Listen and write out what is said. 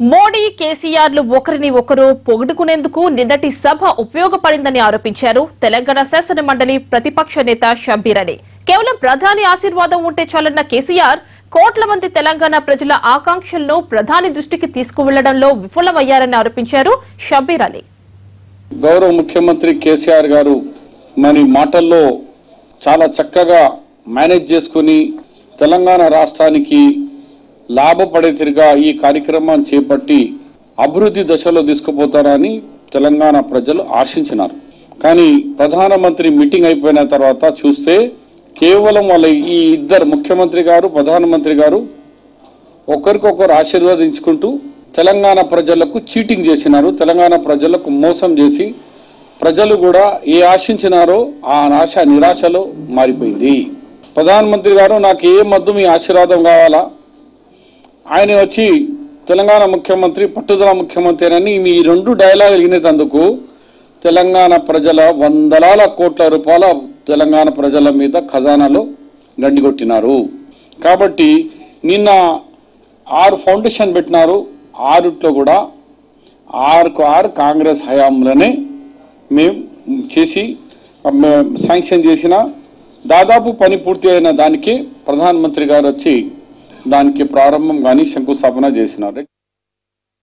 మోడీ కేసీఆర్లు ఒకరిని ఒకరు పొగుడుకునేందుకు నిన్నటి సభ ఉపయోగపడిందని ఆరోపించారు తెలంగాణ శాసన మండలి ప్రతిపక్ష నేత షబ్బీర్ అలీ. కేవలం ప్రధాని ఆశీర్వాదం ఉంటే చాలన్న కేసీఆర్ కోట్ల మంది తెలంగాణ ప్రజల ఆకాంక్షలను ప్రధాని దృష్టికి తీసుకువెళ్లడంలో విఫలమయ్యారని ఆరోపించారు షబ్బీర్ అలీ. గౌరవ ముఖ్యమంత్రి కేసీఆర్ గారు మరి మాటల్లో చాలా చక్కగా మేనేజ్ చేసుకుని తెలంగాణ రాష్ట్రానికి లాభపడే తిరిగా ఈ కార్యక్రమాన్ని చేపట్టి అభివృద్ధి దశలో తీసుకుపోతారని తెలంగాణ ప్రజలు ఆశించినారు. కానీ ప్రధానమంత్రి మీటింగ్ అయిపోయిన తర్వాత చూస్తే కేవలం వాళ్ళ ఈ ఇద్దరు ముఖ్యమంత్రి గారు ప్రధానమంత్రి గారు ఒకరికొకరు ఆశీర్వదించుకుంటూ తెలంగాణ ప్రజలకు చీటింగ్ చేసినారు. తెలంగాణ ప్రజలకు మోసం చేసి ప్రజలు కూడా ఏ ఆశించినారో ఆ ఆశ నిరాశలో మారిపోయింది. ప్రధానమంత్రి గారు నాకు ఏ మద్దు మీ ఆశీర్వాదం కావాలా, ఆయన వచ్చి తెలంగాణ ముఖ్యమంత్రి పట్టుదల ముఖ్యమంత్రి అని మీ రెండు డైలాగ్ వినేందుకు తెలంగాణ ప్రజల వందలాల కోట్ల రూపాయల తెలంగాణ ప్రజల మీద ఖజానాలో గండిగొట్టినారు. కాబట్టి నిన్న 6 ఫౌండేషన్ పెట్టినారు. 6ట్లో కూడా 6కు 6 కాంగ్రెస్ హయాంలోనే మేము చేసి శాంక్షన్ చేసిన దాదాపు పని పూర్తి అయిన దానికి ప్రధానమంత్రి గారు వచ్చి దానికి ప్రారంభం కానీ శంకుస్థాపన చేసినారు.